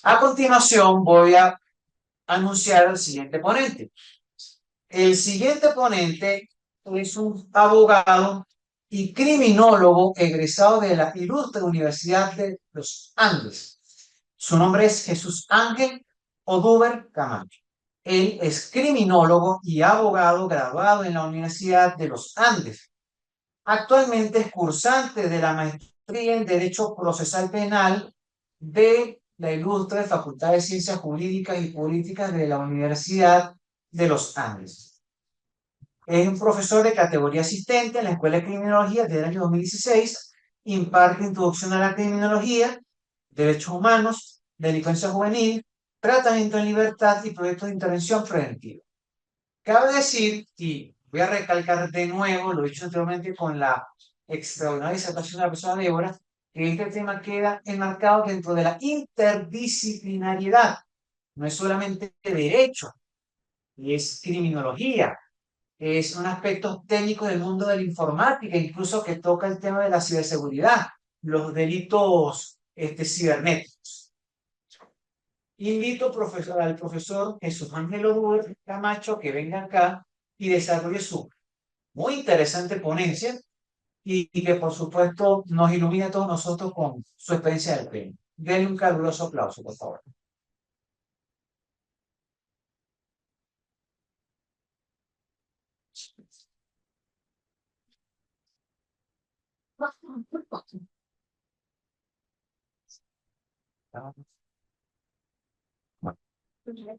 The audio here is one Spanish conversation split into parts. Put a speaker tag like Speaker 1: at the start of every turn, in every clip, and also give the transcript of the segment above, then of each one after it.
Speaker 1: A continuación voy a anunciar al siguiente ponente. El siguiente ponente es un abogado y criminólogo egresado de la Ilustre Universidad de los Andes. Su nombre es Jesús Ángel Odúber Camacho. Él es criminólogo y abogado graduado en la Universidad de los Andes. Actualmente es cursante de la maestría en Derecho Procesal Penal de la Ilustre Facultad de Ciencias Jurídicas y Políticas de la Universidad de los Andes. Es un profesor de categoría asistente en la Escuela de Criminología desde el año 2016. Imparte introducción a la criminología, derechos humanos, delincuencia juvenil, tratamiento en libertad y proyectos de intervención preventiva. Cabe decir, y voy a recalcar de nuevo, lo he dicho anteriormente con la extraordinaria disertación de la persona Débora, que este tema queda enmarcado dentro de la interdisciplinariedad. No es solamente derecho, es criminología, es un aspecto técnico del mundo de la informática, incluso que toca el tema de la ciberseguridad, los delitos cibernéticos. Invito al profesor Jesús Ángel Odúber Camacho que venga acá y desarrolle su muy interesante ponencia y que por supuesto nos ilumine a todos nosotros con su experiencia del tema. Denle un caluroso aplauso, por favor.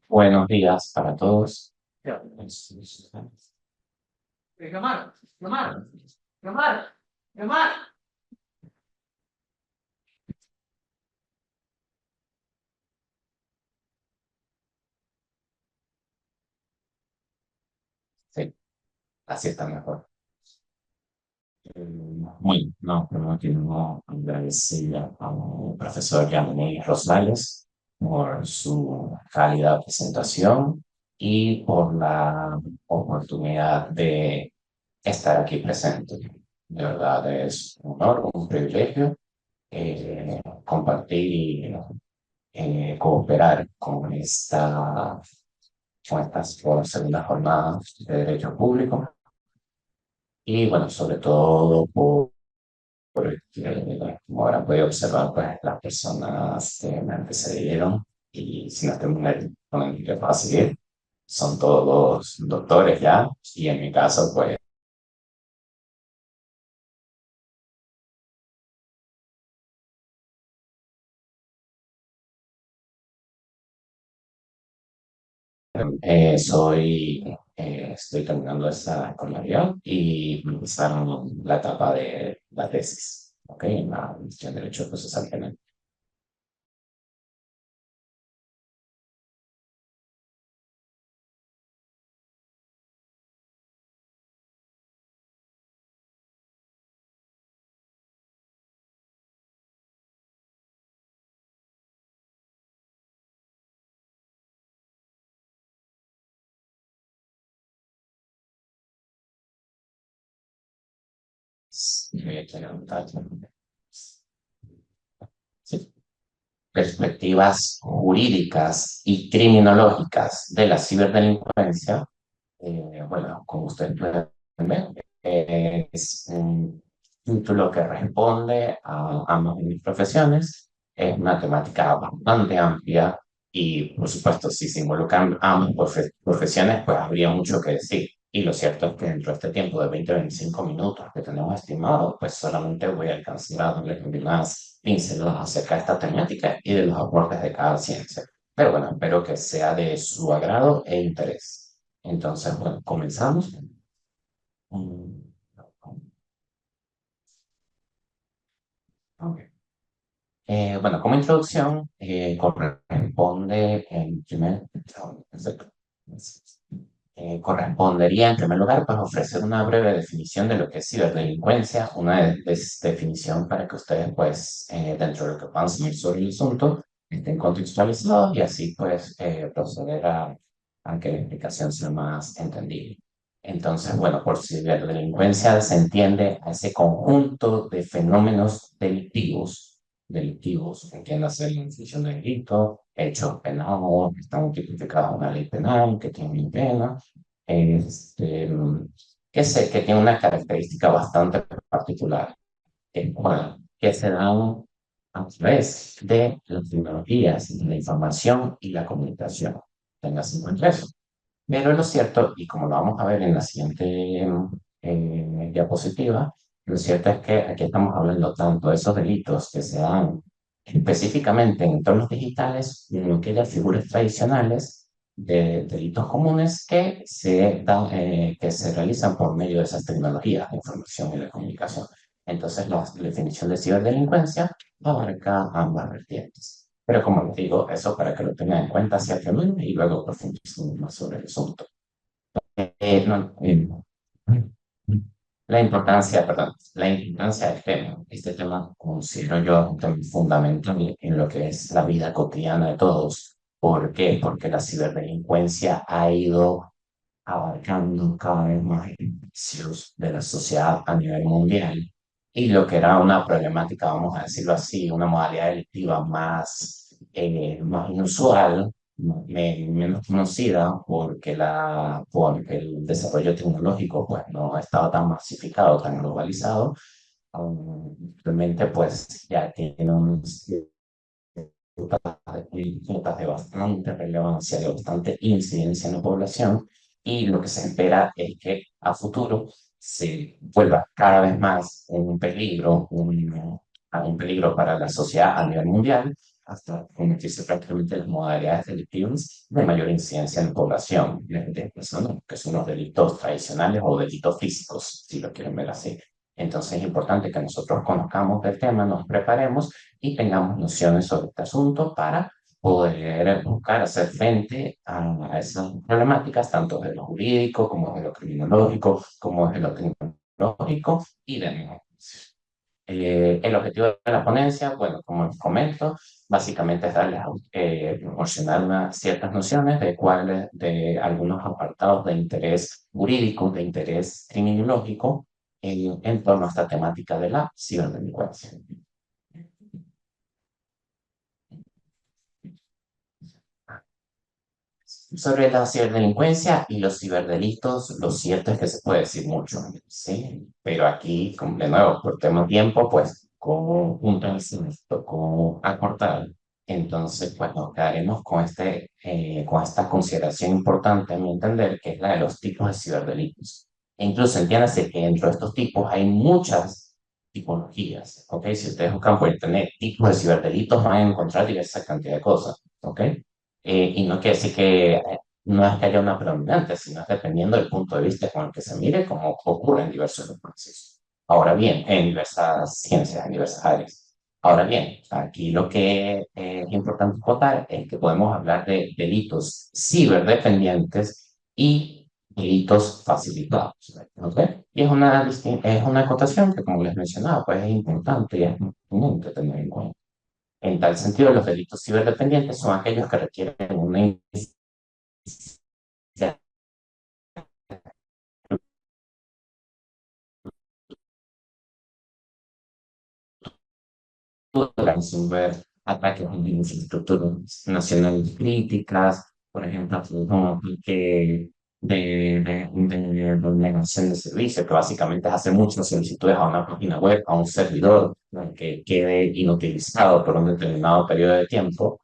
Speaker 2: Buenos días para todos.
Speaker 1: Llamar, llamar, llamar, llamar.
Speaker 2: Sí, así está mejor. Muy, no, primero quiero agradecer al profesor Yamini Rosales por su cálida presentación y por la oportunidad de estar aquí presente. De verdad es un honor, un privilegio compartir y cooperar con estas por segunda jornada de Derecho Público y bueno, sobre todo como habrán podido observar, pues las personas que me antecedieron y si no estoy con el que va a seguir, son todos doctores ya y en mi caso, pues estoy terminando esta escolaridad y empezaron la etapa de la tesis, ¿ok? En la División de Derecho Procesal Penal. Voy a preguntar. Sí. Perspectivas jurídicas y criminológicas de la ciberdelincuencia. Bueno, como ustedes pueden ver, es un título que responde a ambas de mis profesiones. Es una temática bastante amplia y, por supuesto, si se involucran ambas profesiones, pues habría mucho que decir. Y lo cierto es que dentro de este tiempo de 20-25 minutos que tenemos estimado, pues solamente voy a alcanzar a darle unas pinceladas acerca de esta temática y de los aportes de cada ciencia. Pero bueno, espero que sea de su agrado e interés. Entonces, bueno, comenzamos. Mm, ok. Bueno, como introducción, correspondería en primer lugar pues, ofrecer una breve definición de lo que es ciberdelincuencia, una definición para que ustedes, pues, dentro de lo que puedan saber sobre el asunto, estén contextualizados y así, pues, proceder a que la explicación sea más entendible. Entonces, bueno, por ciberdelincuencia se entiende a ese conjunto de fenómenos delictivos delictivos, entiéndase la infracción de delito, hechos penados, que están tipificados en una ley penal, que tienen pena, este, que tiene una característica bastante particular, bueno, que se dan a través de las tecnologías, de la información y la comunicación. Tengas en cuenta eso. Pero lo cierto, y como lo vamos a ver en la siguiente diapositiva, lo cierto es que aquí estamos hablando tanto de esos delitos que se dan específicamente en entornos digitales, como aquellas figuras tradicionales de delitos comunes que se realizan por medio de esas tecnologías de información y de comunicación. Entonces, la definición de ciberdelincuencia abarca ambas vertientes. Pero como les digo, eso para que lo tengan en cuenta hacia primero y luego profundicemos más sobre el asunto. No, la importancia, perdón, la importancia del tema. Este tema considero yo un tema fundamental en lo que es la vida cotidiana de todos. ¿Por qué? Porque la ciberdelincuencia ha ido abarcando cada vez más espacios de la sociedad a nivel mundial. Y lo que era una problemática, vamos a decirlo así, una modalidad delictiva más inusual, menos conocida, porque el desarrollo tecnológico pues, no estaba tan masificado, tan globalizado, realmente pues ya tiene unos notas de bastante relevancia, de bastante incidencia en la población, y lo que se espera es que a futuro se vuelva cada vez más un peligro para la sociedad a nivel mundial, hasta convertirse prácticamente en las modalidades delictivas de mayor incidencia en la población, que son los delitos tradicionales o delitos físicos, si lo quieren ver así. Entonces es importante que nosotros conozcamos del tema, nos preparemos y tengamos nociones sobre este asunto para poder buscar hacer frente a esas problemáticas, tanto de lo jurídico como de lo criminológico, como de lo tecnológico y de negocios. El objetivo de la ponencia, bueno, como les comento, básicamente es darles, proporcionar ciertas nociones de algunos apartados de interés jurídico, de interés criminológico en torno a esta temática de la ciberdelincuencia. Sobre la ciberdelincuencia y los ciberdelitos, lo cierto es que se puede decir mucho, ¿sí? Pero aquí, como de nuevo, por tema de tiempo, pues con un se nos tocó acortar. Entonces, pues nos quedaremos con esta consideración importante, a mi entender, que es la de los tipos de ciberdelitos. E incluso entiéndase que dentro de estos tipos hay muchas tipologías, ¿ok? Si ustedes buscan por internet tipos de ciberdelitos, van a encontrar diversa cantidad de cosas, ¿ok? Y no quiere decir que no es que haya una predominante, sino es dependiendo del punto de vista con el que se mire, como ocurre en diversos procesos. Ahora bien, en diversas ciencias, en diversas áreas. Ahora bien, aquí lo que es importante acotar es que podemos hablar de delitos ciberdependientes y delitos facilitados. ¿Ok? Y es una acotación que, como les mencionaba, pues es importante y es muy común de tener en cuenta. En tal sentido, los delitos ciberdependientes son aquellos que requieren una iniciativa para resolver ataques a infraestructuras nacionales críticas, por ejemplo, como que de negación de servicio, que básicamente es hacer muchas solicitudes a una página web, a un servidor, ¿no? Que quede inutilizado por un determinado periodo de tiempo,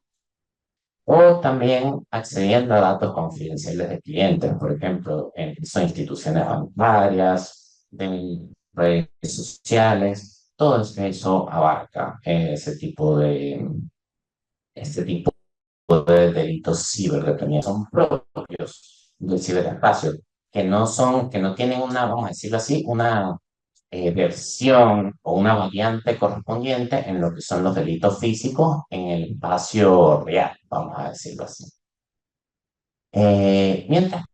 Speaker 2: o también accediendo a datos confidenciales de clientes, por ejemplo, son instituciones bancarias, de redes sociales, todo eso abarca este tipo de delitos ciberdependientes. Son propios del ciberespacio, que no tienen una, vamos a decirlo así, una versión o una variante correspondiente en lo que son los delitos físicos en el espacio real, vamos a decirlo así. Mientras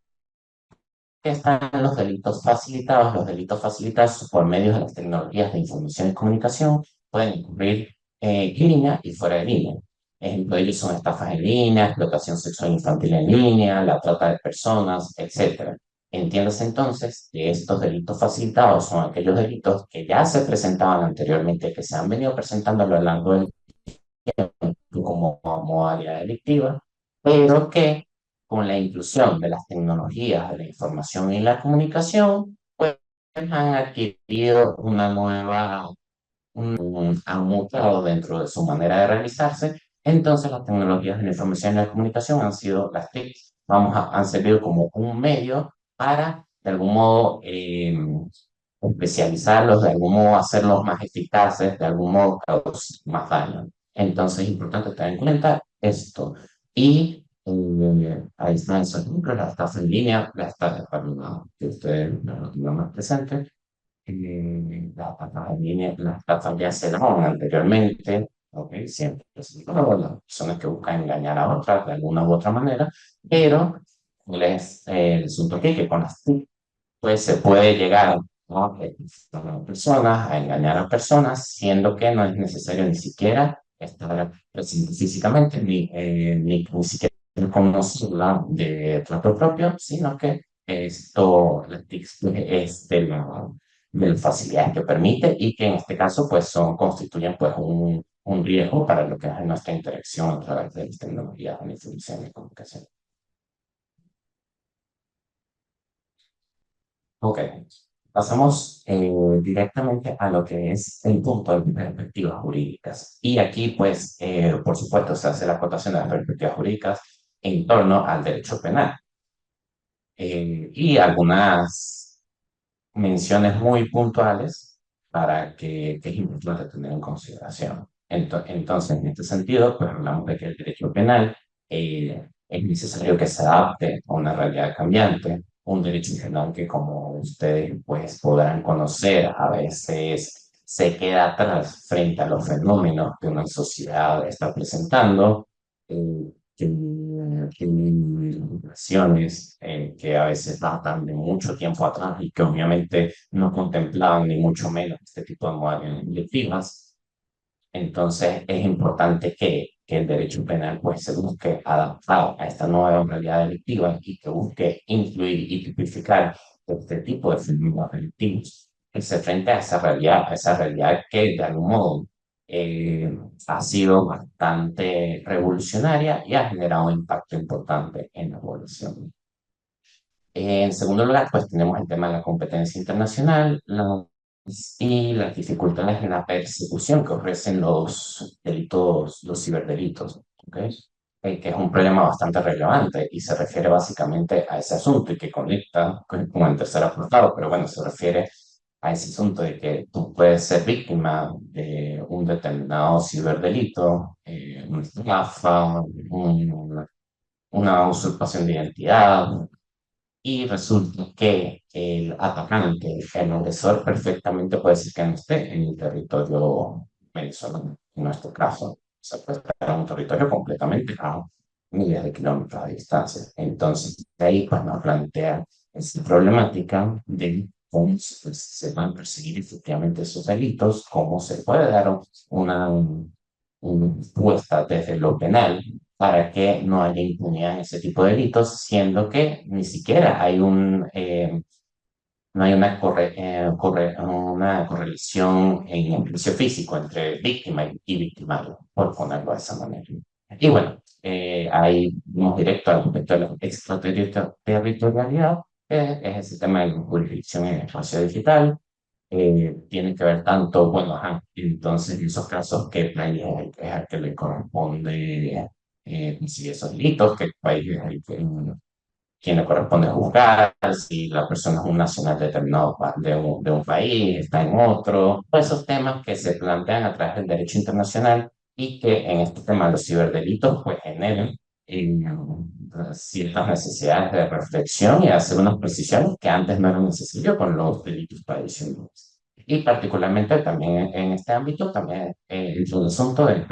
Speaker 2: que están los delitos facilitados por medio de las tecnologías de información y comunicación pueden ocurrir en línea y fuera de línea. Ejemplo de ellos son estafas en línea, explotación sexual infantil en línea, la trata de personas, etc. Entiéndase entonces que estos delitos facilitados son aquellos delitos que ya se presentaban anteriormente, que se han venido presentando a lo largo del como modalidad delictiva, pero que con la inclusión de las tecnologías de la información y la comunicación, pues han adquirido una nueva, han mutado dentro de su manera de realizarse. Entonces las tecnologías de la información y la comunicación han sido las TIC, han servido como un medio para, de algún modo, especializarlos, de algún modo hacerlos más eficaces, de algún modo causar más daño. Entonces es importante tener en cuenta esto. Y ahí están esos ejemplos, la estafa en línea, la estafa para que ustedes lo tengan más presente. Las estafa en línea, las estafas ya se daban anteriormente, ¿ok? Siempre se daban las personas que buscan engañar a otras de alguna u otra manera, pero el asunto aquí que con las TIC pues se puede llegar, ¿no? A personas, a engañar a personas, siendo que no es necesario ni siquiera estar presente físicamente, ni siquiera conocerla de trato propio, sino que esto las TICs pues, es de las facilidades que permite y que en este caso pues constituyen pues un riesgo para lo que es nuestra interacción a través de las tecnologías de la información y comunicación. Ok, pasamos directamente a lo que es el punto de perspectivas jurídicas. Y aquí, pues, por supuesto, se hace la acotación de las perspectivas jurídicas en torno al derecho penal. Y algunas menciones muy puntuales que es importante tener en consideración. Entonces, en este sentido, pues hablamos de que el derecho penal es necesario que se adapte a una realidad cambiante, un derecho penal que, como ustedes pues podrán conocer, a veces se queda atrás frente a los fenómenos que una sociedad está presentando, que migraciones que a veces datan de mucho tiempo atrás y que obviamente no contemplaban ni mucho menos este tipo de modalidades directivas. Entonces es importante que el derecho penal pues, se busque adaptar a esta nueva realidad delictiva y que busque incluir y tipificar este tipo de fenómenos delictivos que se frente a esa realidad que de algún modo ha sido bastante revolucionaria y ha generado un impacto importante en la población. En segundo lugar, pues tenemos el tema de la competencia internacional y las dificultades en la persecución que ofrecen los delitos, los ciberdelitos, ¿ok? Que es un problema bastante relevante y se refiere básicamente a ese asunto y que conecta con el tercer apartado, pero bueno, se refiere a ese asunto de que tú puedes ser víctima de un determinado ciberdelito, una estafa, una usurpación de identidad, y resulta que el atacante, el agresor, perfectamente puede ser que no esté en el territorio venezolano, en nuestro caso. Se puede estar en un territorio completamente a miles de kilómetros de distancia. Entonces, de ahí pues, nos plantea esta problemática de cómo se van a perseguir efectivamente esos delitos, cómo se puede dar una respuesta desde lo penal para que no haya impunidad en ese tipo de delitos, siendo que ni siquiera hay no hay una correlación en el juicio físico entre víctima y victimario, por ponerlo de esa manera. Y bueno, ahí vamos directo al aspecto de la extraterritorialidad, que es ese tema de la jurisdicción en el espacio digital, tiene que ver tanto, bueno, ajá, entonces en esos casos, ¿qué país es al que le corresponde si esos delitos? ¿Qué país es el que, quien le corresponde juzgar? Si la persona es un nacional determinado de un país, está en otro. Todos esos temas que se plantean a través del derecho internacional y que en este tema de los ciberdelitos pues generan eh, ciertas necesidades de reflexión y hacer unas precisiones que antes no eran necesarias con los delitos tradicionales. Y particularmente también en este ámbito, también el asunto de,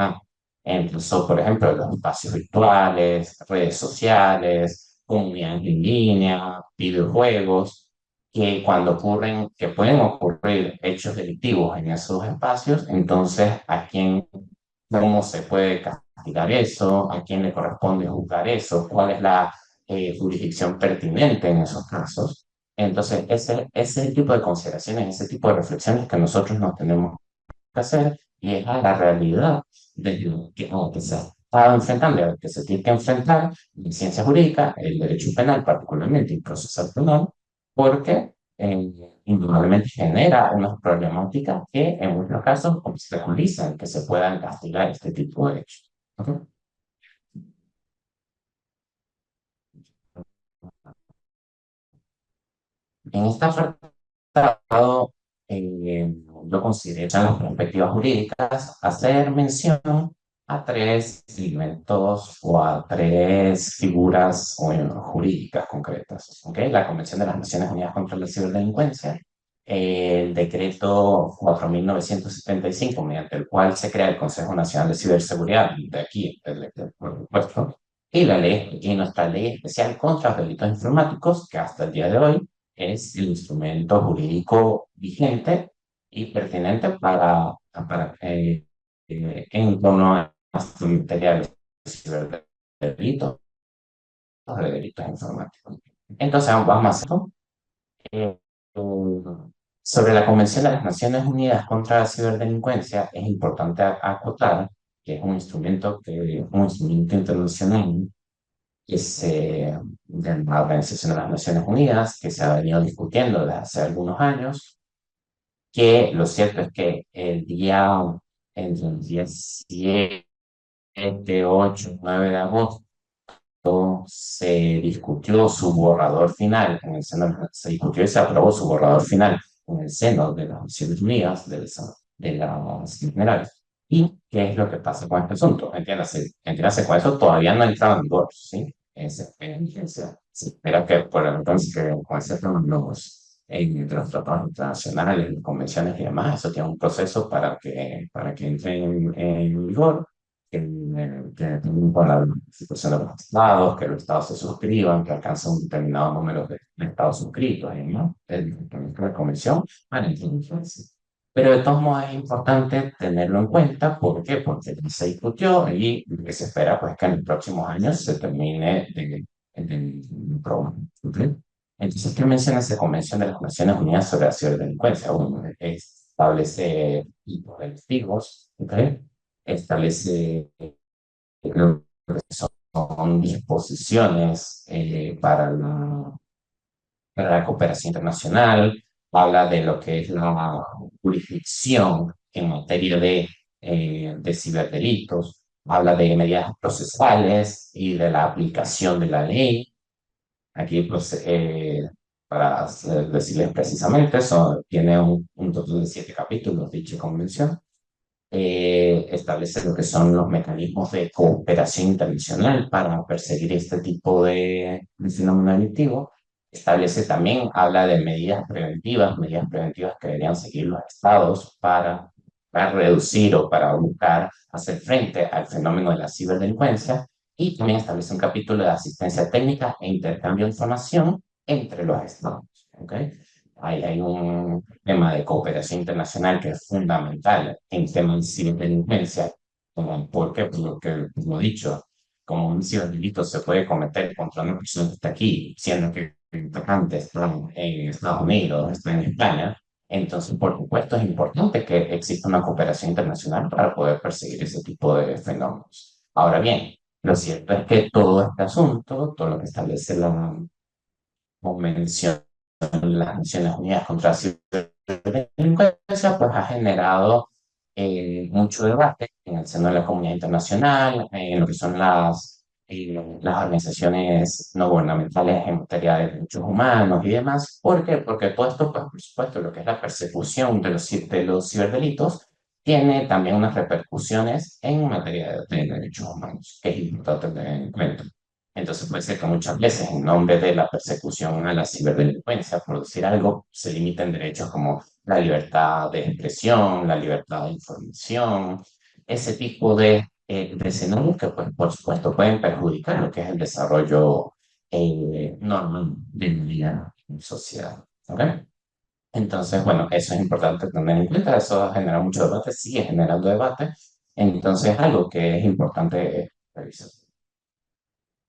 Speaker 2: empezó, por ejemplo, los espacios virtuales, redes sociales, comunidades en línea, videojuegos, que cuando ocurren, que pueden ocurrir hechos delictivos en esos espacios, entonces, ¿a quién, cómo se puede castigar eso? ¿A quién le corresponde juzgar eso? ¿Cuál es la jurisdicción pertinente en esos casos? Entonces, ese es el tipo de consideraciones, ese tipo de reflexiones que nosotros nos tenemos que hacer y es a la realidad de lo que se ha estado enfrentando, y a lo que se tiene que enfrentar en ciencia jurídica, el derecho penal particularmente y procesal penal, porque indudablemente genera unas problemáticas que en muchos casos obstaculizan que se puedan castigar este tipo de hechos. ¿Ok? En esta apartado, yo consideré en las perspectivas jurídicas hacer mención a tres elementos o a tres figuras jurídicas concretas. ¿Ok? La Convención de las Naciones Unidas contra la Ciberdelincuencia, el decreto 4.975, mediante el cual se crea el Consejo Nacional de Ciberseguridad, de aquí, por supuesto, y la ley, y nuestra ley especial contra los delitos informáticos, que hasta el día de hoy es el instrumento jurídico vigente y pertinente en torno a esta materia de ciberdelitos, de delitos informáticos. Entonces, vamos a hacer eh, sobre la Convención de las Naciones Unidas contra la Ciberdelincuencia. Es importante acotar que es un instrumento internacional de la Organización de las Naciones Unidas, que se ha venido discutiendo desde hace algunos años, que lo cierto es que entre el día 7, 8, 9 de agosto, se discutió su borrador final en el seno, se discutió y se aprobó su borrador final en el seno de las Naciones Unidas, de las generales. ¿Y qué es lo que pasa con este asunto? Entiéndase con eso, todavía no ha entrado en vigor, ¿sí? En vigencia. Se espera que por el entonces que con ese en los tratados internacionales, convenciones y demás, eso tiene un proceso para que entre en vigor que con la situación de los estados, que los estados se suscriban, que alcancen un determinado número de estados suscritos, ¿no? La convención para introducirse. Pero de todos modos es importante tenerlo en cuenta. ¿Por qué? Porque se discutió y lo que se espera pues que en los próximos años se termine de probar. ¿Ok? Entonces, ¿qué menciona esa Convención de las Naciones Unidas sobre la Ciberdelincuencia? Bueno, establece tipos delictivos, ¿ok? Establece lo que son disposiciones para la cooperación internacional, habla de lo que es la jurisdicción en materia de ciberdelitos, habla de medidas procesales y de la aplicación de la ley. Aquí, pues, decirles precisamente, eso tiene un total de 7 capítulos, dicha convención. Establece lo que son los mecanismos de cooperación internacional para perseguir este tipo de fenómeno delictivo. Establece también, habla de medidas preventivas que deberían seguir los estados para reducir o para buscar hacer frente al fenómeno de la ciberdelincuencia. Y también establece un capítulo de asistencia técnica e intercambio de información entre los estados. ¿Ok? Hay un tema de cooperación internacional que es fundamental en temas de ciberdelincuencia, porque, por lo que como he dicho, como un ciberdelito se puede cometer contra una persona que está aquí, siendo que el atacante está en Estados Unidos, está en España, entonces, por supuesto, es importante que exista una cooperación internacional para poder perseguir ese tipo de fenómenos. Ahora bien, lo cierto es que todo este asunto, todo lo que establece la Convención las Naciones Unidas contra la Ciberdelincuencia, pues ha generado mucho debate en el seno de la comunidad internacional, en lo que son las organizaciones no gubernamentales en materia de derechos humanos y demás. ¿Por qué? Porque todo esto, pues, por supuesto, lo que es la persecución de los ciberdelitos, tiene también unas repercusiones en materia de derechos humanos, que es importante tener en cuenta. Entonces puede ser que muchas veces en nombre de la persecución a la ciberdelincuencia, por decir algo, se limiten derechos como la libertad de expresión, la libertad de información, ese tipo de escenarios que pues, por supuesto pueden perjudicar lo que es el desarrollo normal de la vida en sociedad. ¿Ok? Entonces, bueno, eso es importante tener en cuenta, eso genera mucho debate, sigue generando debate, entonces algo que es importante revisar.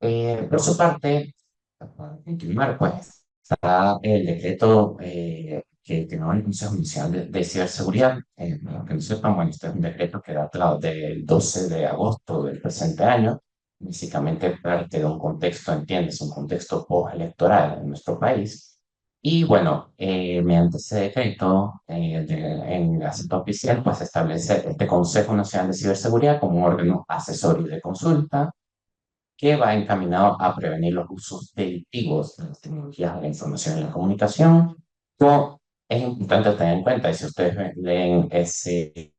Speaker 2: Por su parte, para continuar, pues, está el decreto que no el Consejo Nacional de Ciberseguridad. Para los que no sepan, bueno, este es un decreto que data del 12 de agosto del presente año. Básicamente parte de un contexto, entiendes, un contexto postelectoral en nuestro país. Y bueno, mediante ese decreto en Gaceta Oficial, pues establece este Consejo Nacional de Ciberseguridad como un órgano asesor y de consulta que va encaminado a prevenir los usos delictivos de las tecnologías de la información y la comunicación. Esto es importante tener en cuenta, y si ustedes leen ese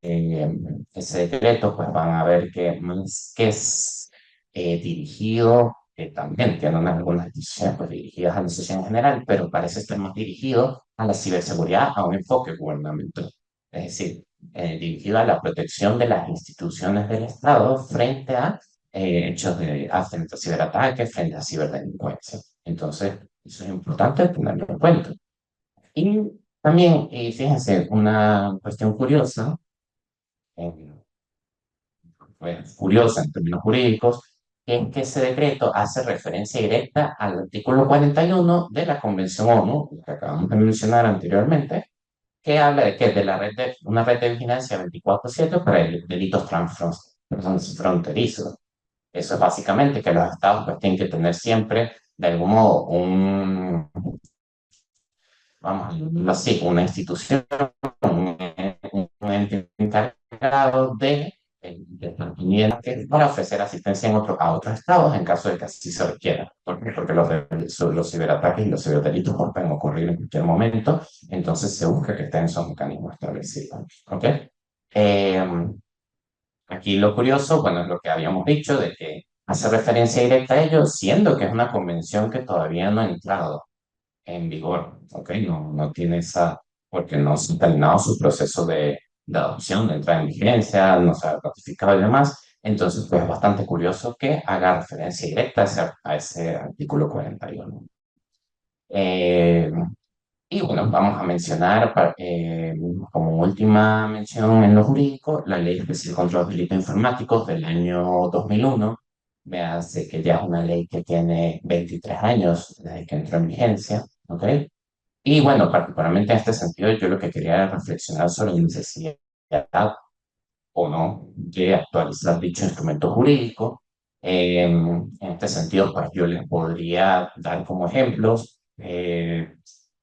Speaker 2: decreto, pues van a ver que más que es dirigido, también tienen algunas decisiones pues, dirigidas a la sociedad en general, pero parece estar más dirigido a la ciberseguridad, a un enfoque gubernamental. Es decir, dirigido a la protección de las instituciones del Estado frente a hechos frente a ciberataques, frente a ciberdelincuencia. Entonces, eso es importante tenerlo en cuenta. Y también, fíjense, una cuestión curiosa, eh, pues, curiosa en términos jurídicos, es que ese decreto hace referencia directa al artículo 41 de la Convención ONU, que acabamos de mencionar anteriormente, que habla de que de la red de, una red de vigilancia 24/7 para delitos transfronterizos. Eso es básicamente que los estados pues, tienen que tener siempre, de algún modo, vamos a decirlo así, una institución, un ente encargado de mantenimiento para ofrecer asistencia a otros estados en caso de que así se requiera. ¿Por qué? Porque los ciberataques y los ciberdelitos pues, pueden ocurrir en cualquier momento, entonces se busca que estén esos mecanismos establecidos. ¿Ok? Eh, Aquí lo curioso, bueno, es lo que habíamos dicho, de que hace referencia directa a ello, siendo que es una convención que todavía no ha entrado en vigor, ¿ok? No, no tiene esa, porque no se ha terminado su proceso de adopción, de entrada en vigencia, no se ha ratificado y demás. Entonces, pues es bastante curioso que haga referencia directa a ese artículo 41. Eh, y bueno, vamos a mencionar como última mención en lo jurídico la Ley Especial contra los Delitos Informáticos del año 2001. Me hace que ya es una ley que tiene 23 años desde que entró en vigencia, ¿ok? Y bueno, particularmente en este sentido, yo lo que quería era reflexionar sobre la necesidad o no de actualizar dicho instrumento jurídico. En este sentido, pues yo les podría dar como ejemplos.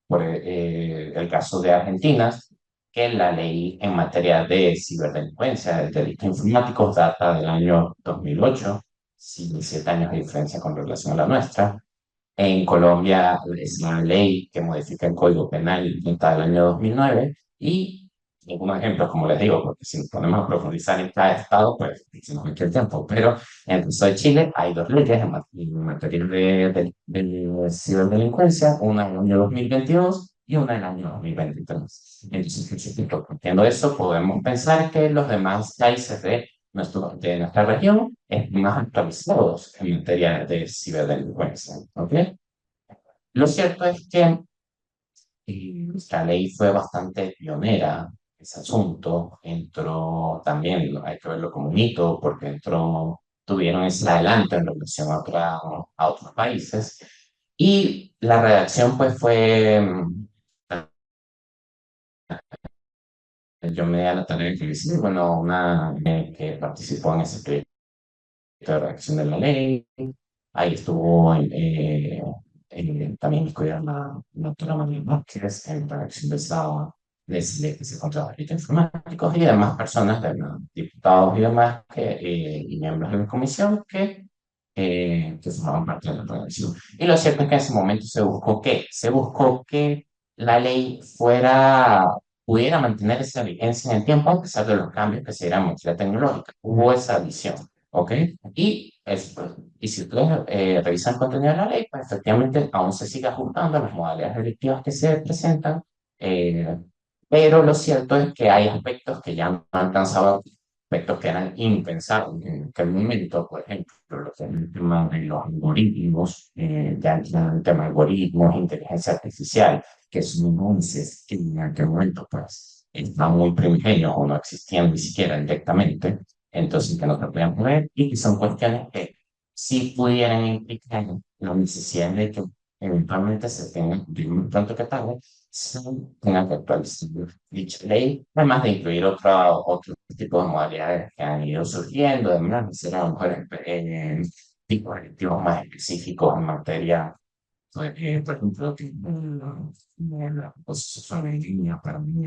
Speaker 2: El caso de Argentina, que la ley en materia de ciberdelincuencia, de delitos informáticos, data del año 2008, 7 años de diferencia con relación a la nuestra. En Colombia es una ley que modifica el Código Penal data del año 2009 y algunos ejemplos, como les digo, porque si nos ponemos a profundizar en cada estado, pues hicimos mucho tiempo, pero en el caso de Chile hay dos leyes en materia de ciberdelincuencia, una en el año 2022 y una en el año 2023. Entonces, partiendo de eso, podemos pensar que los demás países de nuestra región estén más actualizados en materia de ciberdelincuencia. ¿Ok? Lo cierto es que nuestra ley fue bastante pionera en ese asunto. Entró también, hay que verlo como un hito, porque tuvieron ese adelanto en relación a otros países. Y la redacción, pues, yo me di a la tarea que hice, bueno, una que participó en ese proyecto de redacción de la ley. Ahí estuvo también incluida la doctora María Vázquez en la redacción de esa ley que se contra los delitos informáticos y demás personas, diputados y demás, y miembros de la comisión que formaban parte de la redacción. Y lo cierto es que en ese momento se buscó que la ley pudiera mantener esa vigencia en el tiempo a pesar de los cambios que se dieran en materia tecnológica. Hubo esa visión, ¿ok? Y si ustedes revisan el contenido de la ley, pues efectivamente aún se sigue ajustando a las modalidades delictivas que se presentan, eh, pero lo cierto es que hay aspectos que ya no han alcanzado, aspectos que eran impensables en aquel momento, por ejemplo, lo que es el tema de los algoritmos, ya el tema de algoritmos, inteligencia artificial, que son nuances que en aquel momento pues están muy primigenios o no existían ni siquiera directamente, entonces que no se podían ver y que son cuestiones que sí pudieran implicar la necesidad de que eventualmente se tenga, digamos, pronto que tarde, se tenga que actualizar dicha ley, además de incluir otro tipo de modalidades que han ido surgiendo, además de ser a lo mejor tipos de activos más específicos en materia, por ejemplo, que la posición en línea para mí,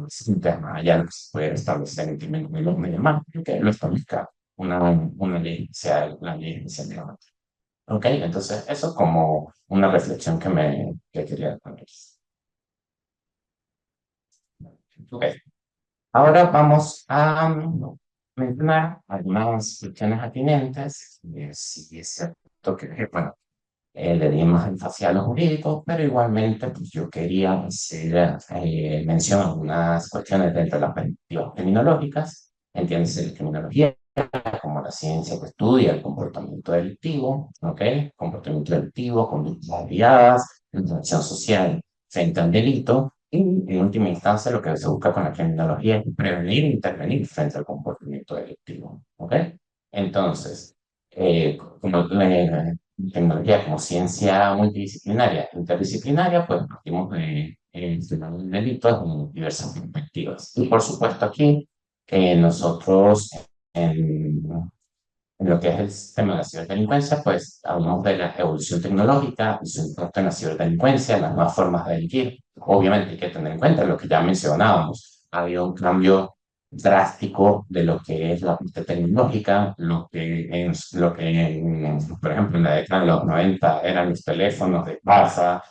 Speaker 2: es un tema ya no se puede establecer en términos de los demás, que lo establezca una ley, sea la ley especial. Ok, entonces eso como una reflexión que quería poner. Ok, ahora vamos a mencionar algunas cuestiones atinentes. Sí es cierto que, bueno, le dimos énfasis a lo jurídico, pero igualmente pues, yo quería hacer mención a algunas cuestiones dentro de las perspectivas criminológicas. Entiéndase la criminología como la ciencia que estudia el comportamiento delictivo, ¿ok? Comportamiento delictivo, conductas desviadas, interacción social frente al delito, y en última instancia lo que se busca con la criminología es prevenir e intervenir frente al comportamiento delictivo, ¿ok? Entonces, como tecnología como ciencia multidisciplinaria, interdisciplinaria, pues partimos de el delito en diversas perspectivas. Y por supuesto aquí nosotros en, en lo que es el sistema de la ciberdelincuencia, pues hablamos de la evolución tecnológica y su impacto en la ciberdelincuencia, las nuevas formas de delinquir. Obviamente hay que tener en cuenta lo que ya mencionábamos. Ha habido un cambio drástico de lo que es la parte tecnológica, por ejemplo, en la década de los 90 eran los teléfonos de casa,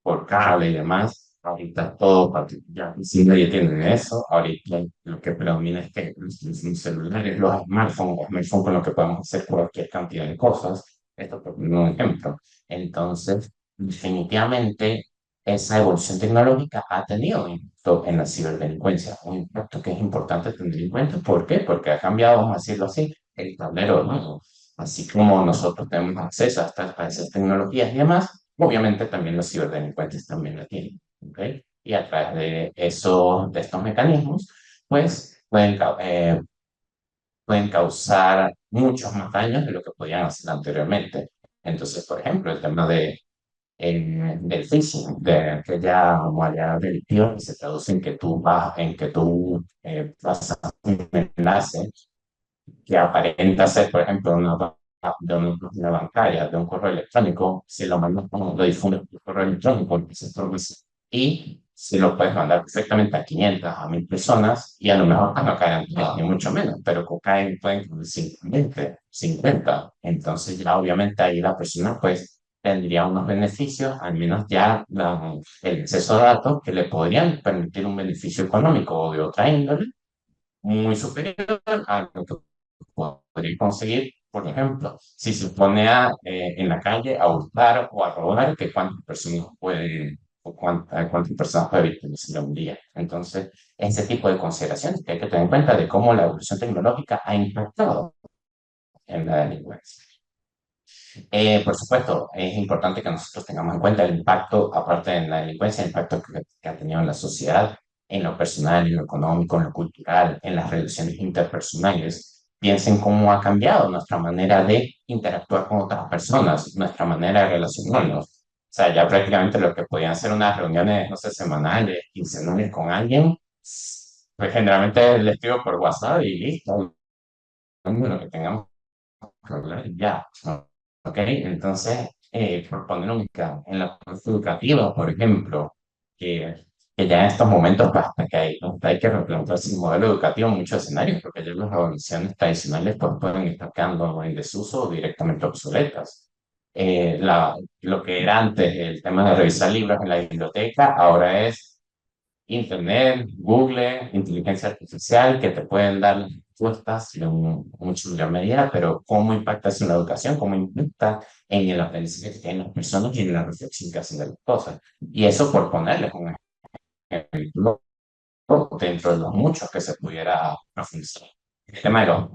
Speaker 2: por cable y demás. Ahorita todo, ya si nadie tiene eso, ahorita lo que predomina es que los celulares, los smartphones con lo que podemos hacer cualquier cantidad de cosas. Esto por poner un ejemplo. Entonces, definitivamente, esa evolución tecnológica ha tenido un impacto en la ciberdelincuencia, un impacto que es importante tener en cuenta. ¿Por qué? Porque ha cambiado, vamos a decirlo así, el tablero de juego. Así como nosotros tenemos acceso a esas tecnologías y demás, obviamente también los ciberdelincuentes también la tienen, ¿ok? Y a través de estos mecanismos, pues pueden causar muchos más daños de lo que podían hacer anteriormente. Entonces, por ejemplo, el tema del phishing, de aquella modalidad delictiva que se traduce en que tú vas a un enlace que aparenta ser, por ejemplo, de una página bancaria, de un correo electrónico, si lo mandas, lo difundes por correo electrónico, y si lo puedes mandar perfectamente a 500, a 1000 personas, y a lo mejor no caen todas, ni mucho menos, pero pueden caer 50, 50. Entonces ya obviamente ahí la persona pues tendría unos beneficios, al menos ya el acceso a datos que le podrían permitir un beneficio económico o de otra índole muy superior a lo que podría conseguir, por ejemplo, si se pone en la calle a hurtar o a robar, que cuántas personas pueden o cuántas personas puede victimizar un día. Entonces, ese tipo de consideraciones que hay que tener en cuenta de cómo la evolución tecnológica ha impactado en la delincuencia. Por supuesto, es importante que nosotros tengamos en cuenta el impacto, aparte de la delincuencia, el impacto que ha tenido en la sociedad, en lo personal, en lo económico, en lo cultural, en las relaciones interpersonales. Piensen cómo ha cambiado nuestra manera de interactuar con otras personas, nuestra manera de relacionarnos. O sea, ya prácticamente lo que podían ser unas reuniones, no sé, semanales, quincenales con alguien, pues generalmente les escribo por WhatsApp y listo, lo que tengamos que hablar y ya. ¿Ok? Entonces, por poner un caso, en la parte educativa, por ejemplo, que ya en estos momentos basta que hay que replantearse el modelo educativo en muchos escenarios, porque ya las organizaciones tradicionales pues, pueden estar quedando en desuso o directamente obsoletas. Lo que era antes el tema de revisar libros en la biblioteca, ahora es Internet, Google, inteligencia artificial, que te pueden dar respuestas de mucho mayor medida, pero ¿cómo impacta eso en la educación? ¿Cómo impacta en el aprendizaje que tienen las personas y en la reflexión que hacen de las cosas? Y eso por ponerles un ejemplo dentro de los muchos que se pudiera profundizar. El tema de los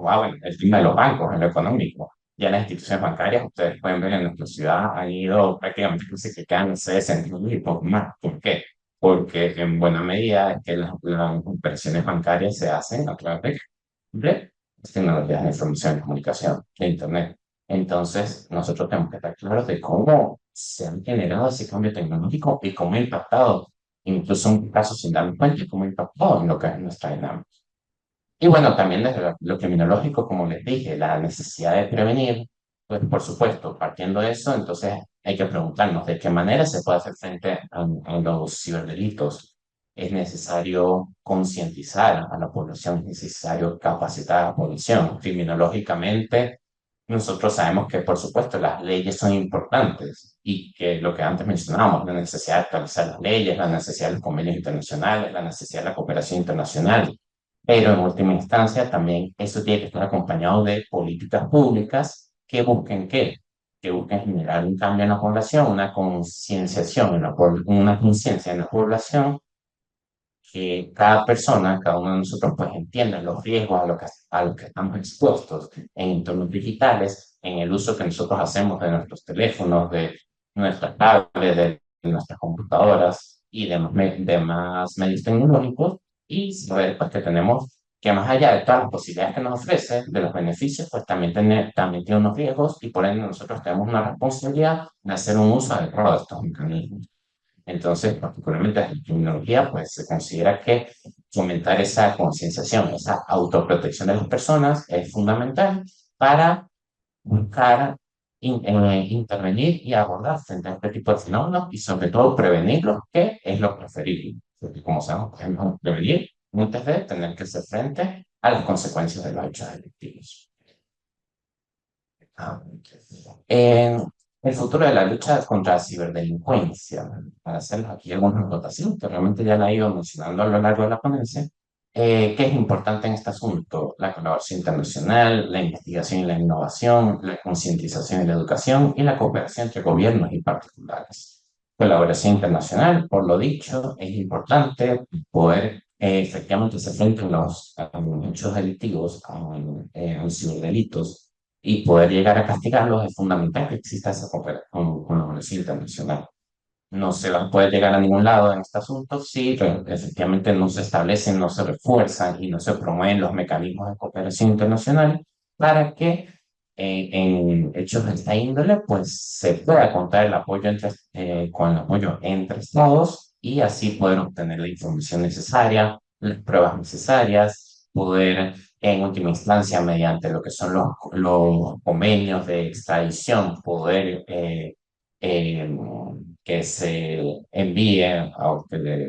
Speaker 2: bancos, en lo económico. Ya las instituciones bancarias, ustedes pueden ver en nuestra ciudad, han ido prácticamente clasificándose de centros y poco más. ¿Por qué? Porque en buena medida es que las operaciones bancarias se hacen a través de las tecnologías de información y comunicación, de Internet. Entonces, nosotros tenemos que estar claros de cómo se han generado ese cambio tecnológico y cómo ha impactado, incluso en casos sin darnos cuenta, cómo ha impactado en lo que es nuestra dinámica. Y bueno, también desde lo criminológico, como les dije, la necesidad de prevenir, pues por supuesto, partiendo de eso, entonces hay que preguntarnos de qué manera se puede hacer frente a los ciberdelitos. Es necesario concientizar a la población, es necesario capacitar a la población. Criminológicamente, nosotros sabemos que, por supuesto, las leyes son importantes y que lo que antes mencionábamos, la necesidad de actualizar las leyes, la necesidad de los convenios internacionales, la necesidad de la cooperación internacional, pero en última instancia también eso tiene que estar acompañado de políticas públicas que busquen qué, que busquen generar un cambio en la población, una concienciación, una conciencia en la población, que cada persona, cada uno de nosotros pues entienda los riesgos a los que estamos expuestos en entornos digitales, en el uso que nosotros hacemos de nuestros teléfonos, de nuestras tablets, de nuestras computadoras y demás medios tecnológicos, y saber pues que tenemos que más allá de todas las posibilidades que nos ofrece, de los beneficios, pues también tiene unos riesgos y por ende nosotros tenemos una responsabilidad de hacer un uso adecuado de estos mecanismos. Entonces, particularmente en la criminología, pues se considera que fomentar esa concienciación, esa autoprotección de las personas es fundamental para buscar intervenir y abordar frente a este tipo de fenómenos y sobre todo prevenirlos, que es lo preferible. Porque como sabemos, pues, es mejor prevenir antes de tener que hacer frente a las consecuencias de los hechos delictivos. Ah, en el futuro de la lucha contra la ciberdelincuencia, para hacer aquí algunas anotaciones, que realmente ya la he ido mencionando a lo largo de la ponencia, ¿qué es importante en este asunto? La colaboración internacional, la investigación y la innovación, la concientización y la educación y la cooperación entre gobiernos y particulares. Colaboración internacional, por lo dicho, es importante poder efectivamente hacer frente a los hechos delictivos, a los ciberdelitos y poder llegar a castigarlos. Es fundamental que exista esa colaboración internacional. No se va a poder llegar a ningún lado en este asunto si efectivamente no se establecen, no se refuerzan y no se promueven los mecanismos de cooperación internacional para que en hechos de esta índole pues se pueda contar con el apoyo entre estados y así poder obtener la información necesaria, las pruebas necesarias, poder en última instancia mediante lo que son los convenios de extradición poder eh, que se envíe,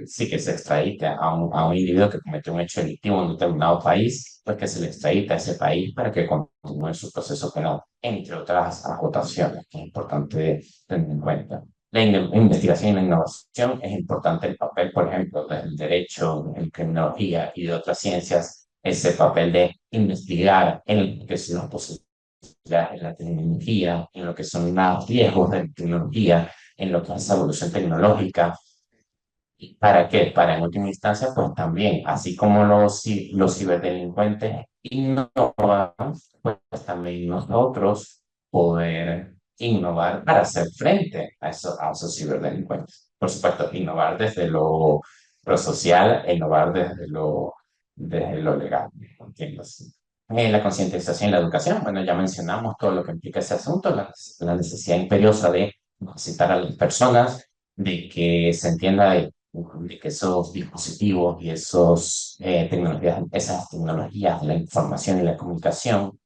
Speaker 2: sí, que se extradite a un individuo que cometió un hecho delictivo en un determinado país, pues que se le extradite a ese país para que continúe su proceso penal, entre otras acotaciones que es importante tener en cuenta. La investigación y la innovación es importante el papel, por ejemplo, del derecho, en criminología y de otras ciencias, ese papel de investigar en lo que son las posibilidades en la tecnología, en lo que son los riesgos de la tecnología, en lo que es la evolución tecnológica. ¿Y para qué? Para en última instancia, pues también, así como los ciberdelincuentes innovan, pues también nosotros poder innovar para hacer frente a esos ciberdelincuentes. Por supuesto, innovar desde lo prosocial e innovar desde lo legal. Entiendo así. La concientización y la educación, bueno, ya mencionamos todo lo que implica ese asunto, la necesidad imperiosa de capacitar a las personas, de que se entienda de que esos dispositivos y esas tecnologías de la información y la comunicación